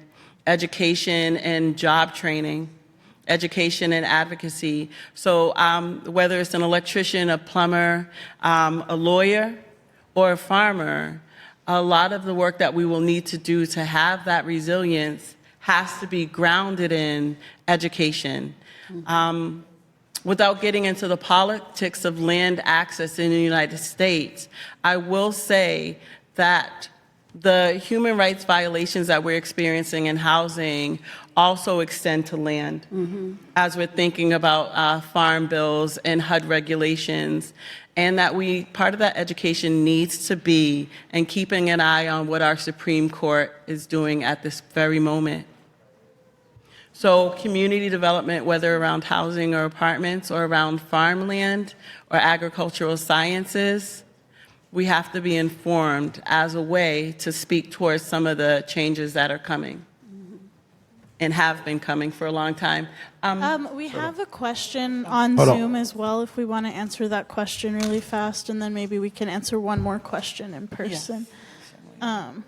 education and job training, education and advocacy. So whether it's an electrician, a plumber, a lawyer, or a farmer, a lot of the work that we will need to do to have that resilience has to be grounded in education. Without getting into the politics of land access in the United States, I will say that the human rights violations that we're experiencing in housing also extend to land. As we're thinking about farm bills and HUD regulations, and that part of that education needs to be and keeping an eye on what our Supreme Court is doing at this very moment. So community development, whether around housing or apartments or around farmland or agricultural sciences, we have to be informed as a way to speak towards some of the changes that are coming and have been coming for a long time. We have a question on Hold on. Zoom as well, if we want to answer that question really fast, and then maybe we can answer one more question in person.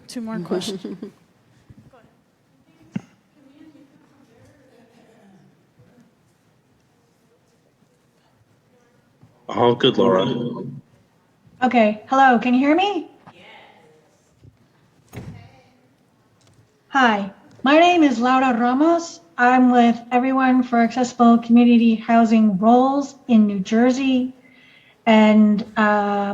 Two more questions. Oh, good, Laura. Okay, hello, can you hear me? Yes. Hi, my name is Laura Ramos. I'm with Everyone for Accessible Community Housing Roles in New Jersey. And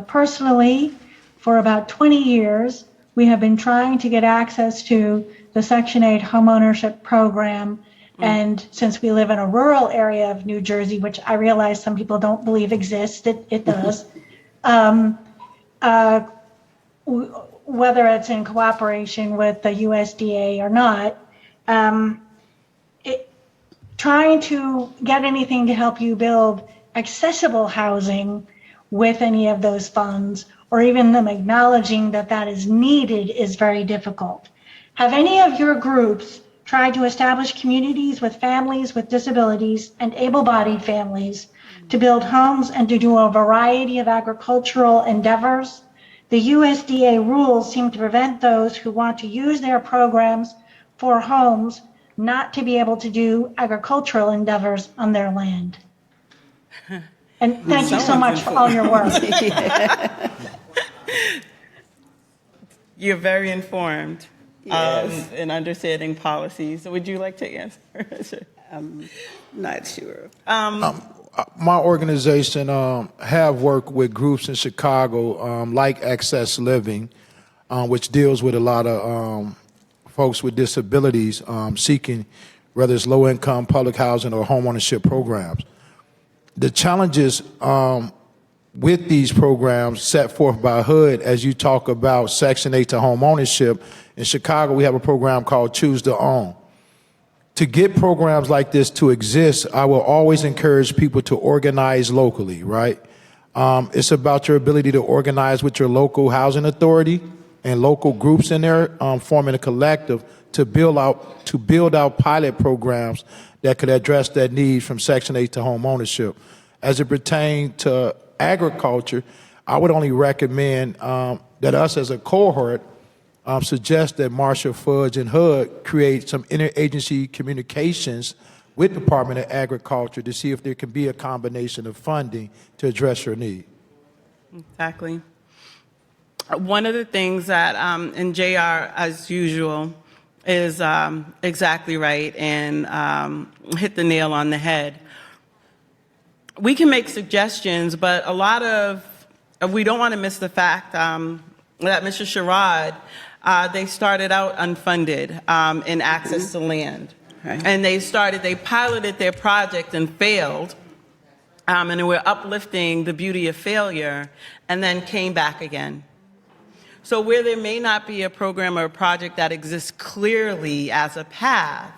personally, for about 20 years, we have been trying to get access to the Section 8 homeownership program And since we live in a rural area of New Jersey, which I realize some people don't believe exists, it does, whether it's in cooperation with the USDA or not, trying to get anything to help you build accessible housing with any of those funds, or even them acknowledging that that is needed, is very difficult. Have any of your groups tried to establish communities with families with disabilities and able-bodied families to build homes and to do a variety of agricultural endeavors? The USDA rules seem to prevent those who want to use their programs for homes not to be able to do agricultural endeavors on their land. And thank you so much for all your work. You're very informed Yes. in understanding policies. Would you like to answer? Not sure. My organization have worked with groups in Chicago like Access Living, which deals with a lot of folks with disabilities seeking, whether it's low-income public housing or homeownership programs. The challenges with these programs set forth by HUD, as you talk about Section 8 to home ownership, in Chicago we have a program called Choose to Own. To get programs like this to exist, I will always encourage people to organize locally, right? It's about your ability to organize with your local housing authority and local groups in there, forming a collective to build out pilot programs that could address that need from Section 8 to home ownership. As it pertains to agriculture, I would only recommend that us as a cohort suggest that Marshall Fudge and HUD create some interagency communications with Department of Agriculture to see if there can be a combination of funding to address your need. Exactly. One of the things that, and JR, as usual, is exactly right and hit the nail on the head. We can make suggestions, but we don't want to miss the fact that Mr. Sherrod, they started out unfunded in access to land. Right. And they piloted their project and failed. And we're uplifting the beauty of failure and then came back again. So where there may not be a program or a project that exists clearly as a path,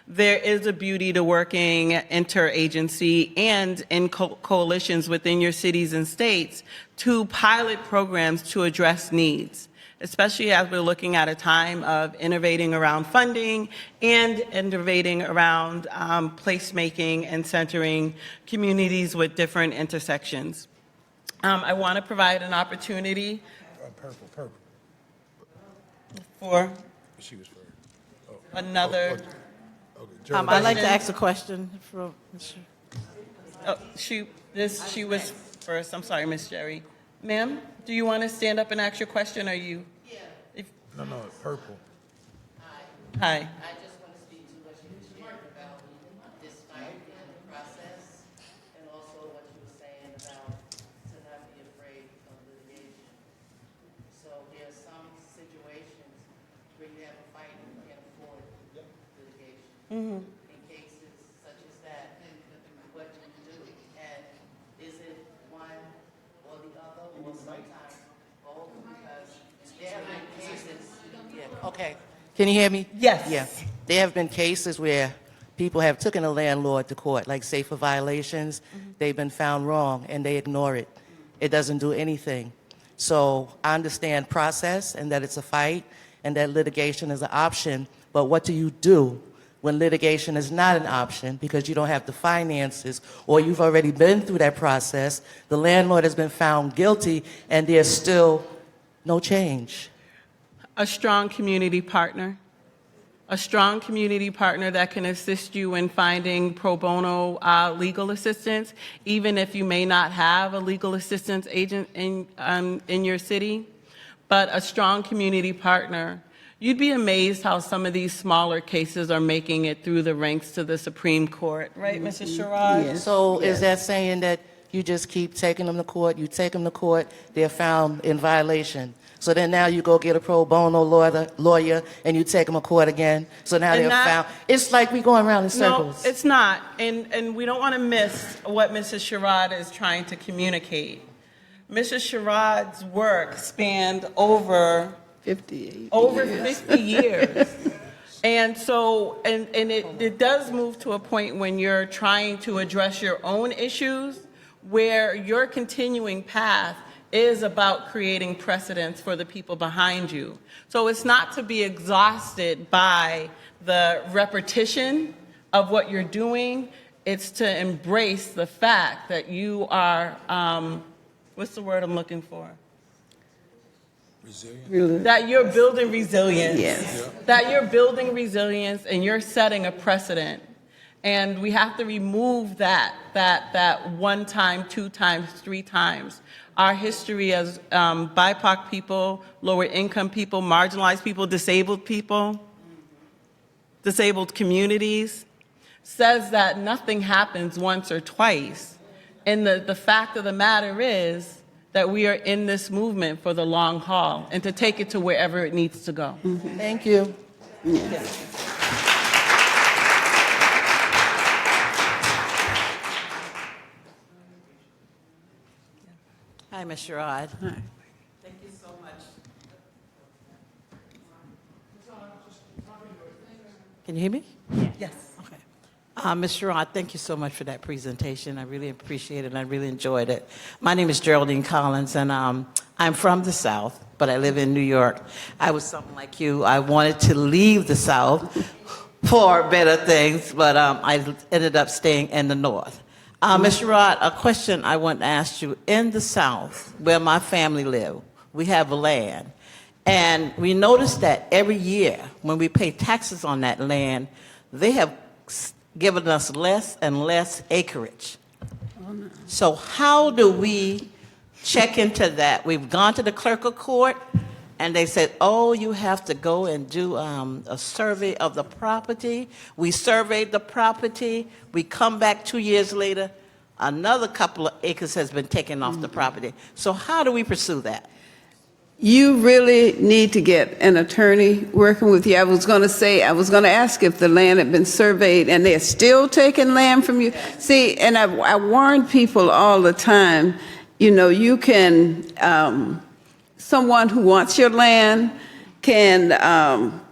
there is a beauty to working interagency and in coalitions within your cities and states to pilot programs to address needs, especially as we're looking at a time of innovating around funding and innovating around placemaking and centering communities with different intersections. I want to provide an opportunity for another. I'd like to ask a question for Mr. Oh, she was first. I'm sorry, Miss Jerry. Ma'am, do you want to stand up and ask your question? Or you? Yeah. No, purple. Hi. I just want to speak to what you were sharing about this fight in the process, and also what you were saying about to not be afraid of litigation. So there are some situations where you have a fight and you can't afford litigation. In cases such as that, what do you do? And is it one or the other, or sometimes both? Because there have been cases. Yeah. Okay. Can you hear me? Yes. Yeah. There have been cases where people have taken a landlord to court, like say for violations. They've been found wrong and they ignore it. It doesn't do anything. So I understand process and that it's a fight and that litigation is an option. But what do you do when litigation is not an option because you don't have the finances or you've already been through that process, the landlord has been found guilty, and there's still no change? A strong community partner. A strong community partner that can assist you in finding pro bono legal assistance, even if you may not have a legal assistance agent in your city. But a strong community partner. You'd be amazed how some of these smaller cases are making it through the ranks to the Supreme Court, right, Mrs. Sherrod? Yes. So is that saying that you just keep taking them to court, you take them to court, they're found in violation, So then now you go get a pro bono lawyer and you take them to court again. So now And they're that- found. It's like we going around in circles. No, it's not. And we don't want to miss what Mrs. Sherrod is trying to communicate. Mrs. Sherrod's work spanned over 58 over years. 50 years. And so, and it does move to a point when you're trying to address your own issues, where your continuing path is about creating precedents for the people behind you. So it's not to be exhausted by the repetition of what you're doing. It's to embrace the fact that you are, what's the word I'm looking for? That you're building resilience. Yes. That you're building resilience and you're setting a precedent. And we have to remove that one time, two times, three times. Our history as BIPOC people, lower income people, marginalized people, disabled communities, says that nothing happens once or twice. And the fact of the matter is that we are in this movement for the long haul and to take it to wherever it needs to go. Thank you. Hi, Ms. Sherrod. Hi. Thank you so much. Can you hear me? Yes. Okay. Ms. Sherrod, thank you so much for that presentation. I really appreciate it, and I really enjoyed it. My name is Geraldine Collins, and I'm from the South, but I live in New York. I was something like you. I wanted to leave the South for better things, but I ended up staying in the North. Ms. Sherrod, a question I want to ask you. In the South, where my family live, we have land. And we notice that every year when we pay taxes on that land, they have given us less and less acreage. So how do we check into that? We've gone to the clerk of court, and they said, oh, you have to go and do a survey of the property. We surveyed the property. We come back 2 years later, another couple of acres has been taken off the property. So how do we pursue that? You really need to get an attorney working with you. I was going to ask if the land had been surveyed and they're still taking land from you. See, and I warn people all the time, you can, someone who wants your land can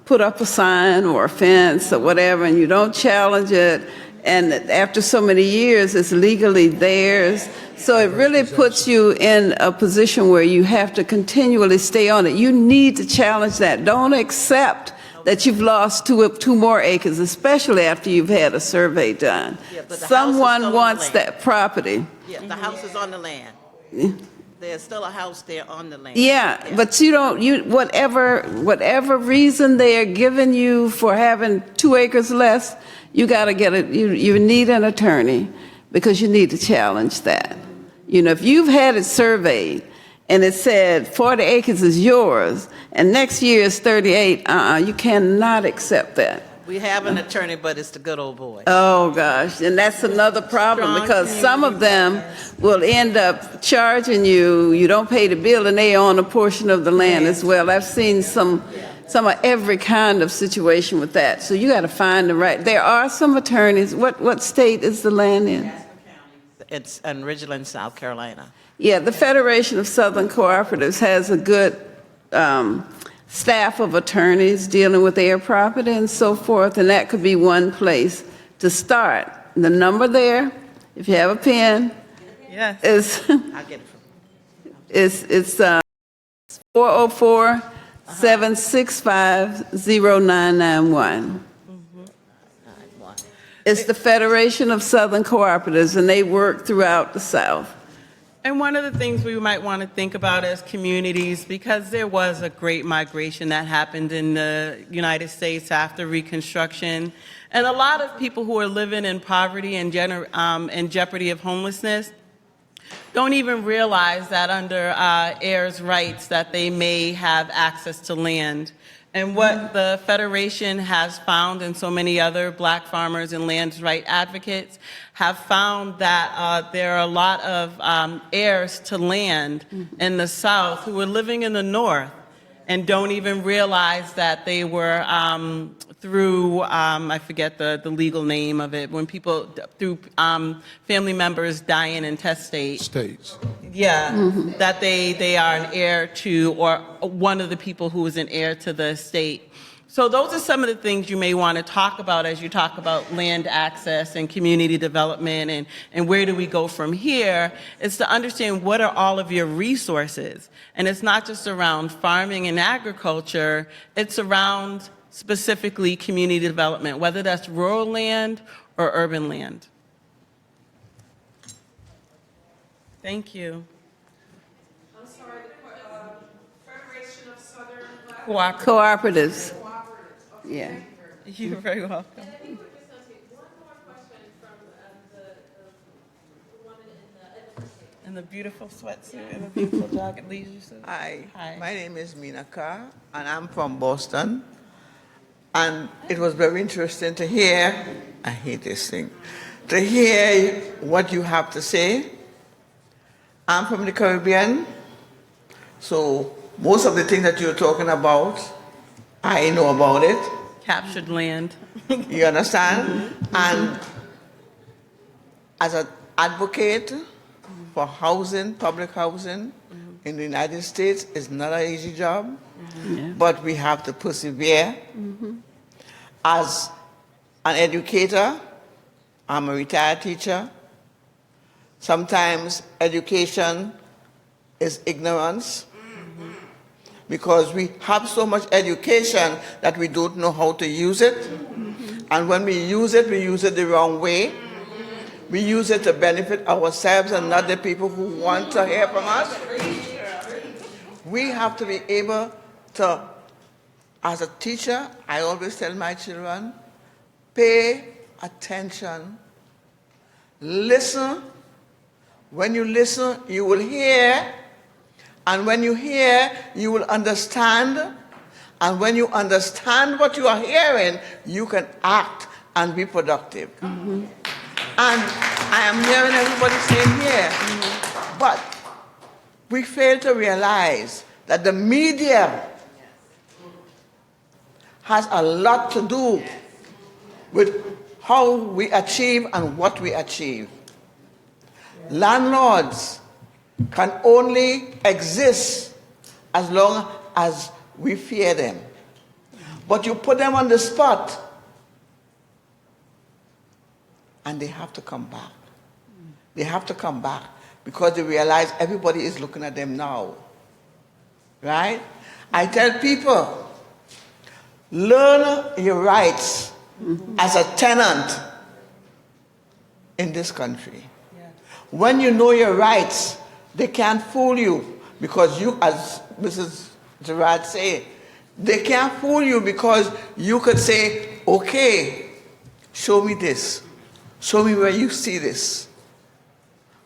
put up a sign or a fence or whatever, and you don't challenge it. And after so many years, it's legally theirs. So it really puts you in a position where you have to continually stay on it. You need to challenge that. Don't accept that you've lost two more acres, especially after you've had a survey done. Yeah, but the house is Someone still wants on the land. that property. Yeah, the house is on the land. There's still a house there on the land. Yeah, but whatever reason they are giving you for having 2 acres less, you got to get it. You need an attorney because you need to challenge that. If you've had it surveyed and it said 40 acres is yours and next year is 38, you cannot accept that. We have an attorney, but it's the good old boy. Oh, gosh, and that's another problem Strong because some of them will end up charging you, you don't pay the bill, and they own a portion of the land as well. I've seen some of every kind of situation with that. So you got to find the right, there are some attorneys. What state is the land in? It's in Ridgeland, South Carolina. Yeah, the Federation of Southern Cooperatives has a good staff of attorneys dealing with their property and so forth, and that could be one place to start. The number there, if you have a pen, Yes. is I'll get it from it's 404-765-0991. It's the Federation of Southern Cooperatives, and they work throughout the South. And one of the things we might want to think about as communities, because there was a great migration that happened in the United States after Reconstruction, and a lot of people who are living in poverty and jeopardy of homelessness don't even realize that under heirs' rights that they may have access to land. And what the Federation has found, and so many other black farmers and land right advocates have found, that there are a lot of heirs to land in the South who are living in the North and don't even realize that they were through, I forget the legal name of it, when people, through family members dying intestate. States. Yeah, that they are an heir to, or one of the people who is an heir to the estate. So those are some of the things you may want to talk about as you talk about land access and community development and where do we go from here, is to understand what are all of your resources. And it's not just around farming and agriculture, it's around specifically community development, whether that's rural land or urban land. Thank you. I'm sorry, the Federation of Southern Black Cooperatives. Yeah. You're very welcome. And I think we're just going to take one more question from the woman in the And the beautiful sweatsuit and the beautiful jacket leisure suit. Hi. Hi. My name is Mina Carr, and I'm from Boston. And it was very interesting to hear, I hate this thing, to hear what you have to say. I'm from the Caribbean, so most of the things that you're talking about, I know about it. Captured land. You understand? And as an advocate for housing, public housing in the United States, is not an easy job, but we have to persevere. As an educator, I'm a retired teacher. Sometimes education is ignorance, because we have so much education that we don't know how to use it. And when we use it the wrong way. We use it to benefit ourselves and not the people who want to hear from us. We have to be able to, as a teacher, I always tell my children, pay attention, listen. When you listen, you will hear. And when you hear, you will understand. And when you understand what you are hearing, you can act and be productive. And I am hearing everybody saying here, but we fail to realize that the media has a lot to do with how we achieve and what we achieve. Landlords can only exist as long as we fear them. But you put them on the spot, and they have to come back. They have to come back because they realize everybody is looking at them now. Right? I tell people, learn your rights as a tenant in this country. When you know your rights, they can't fool you, because you, as Mrs. Gerard said, they can't fool you because you could say, okay, show me this. Show me where you see this.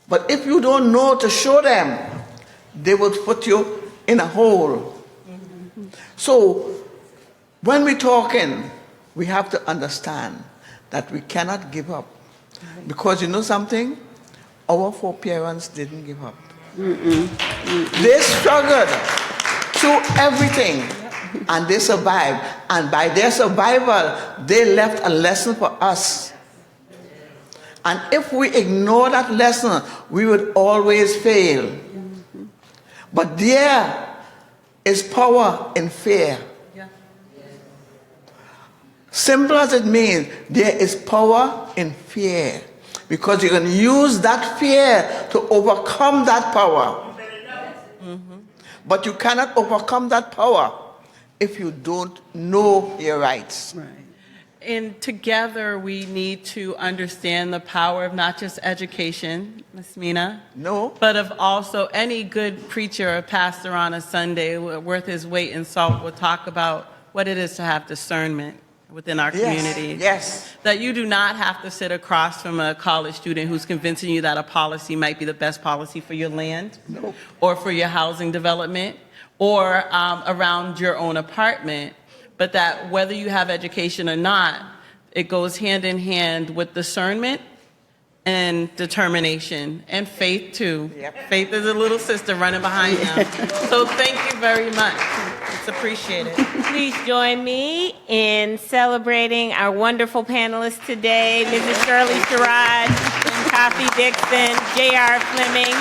But if you don't know to show them, they will put you in a hole. So when we're talking, we have to understand that we cannot give up. Because you know something? Our foreparents didn't give up. They struggled through everything, and they survived. And by their survival, they left a lesson for us. And if we ignore that lesson, we would always fail. But there is power in fear. Simple as it means, there is power in fear. Because you can use that fear to overcome that power. But you cannot overcome that power if you don't know your rights. Right. And together we need to understand the power of not just education, Ms. Mina, No. but of also any good preacher or pastor on a Sunday worth his weight in salt will talk about what it is to have discernment within our community. Yes. That you do not have to sit across from a college student who's convincing you that a policy might be the best policy for your land or for your housing development or around your own apartment, but that whether you have education or not, it goes hand in hand with discernment and determination and faith too. Yep. Faith is a little sister running behind them. So thank you very much. It's appreciated. Please join me in celebrating our wonderful panelists today, Mrs. Shirley Sherrod, Kathy Dixon, J.R. Fleming,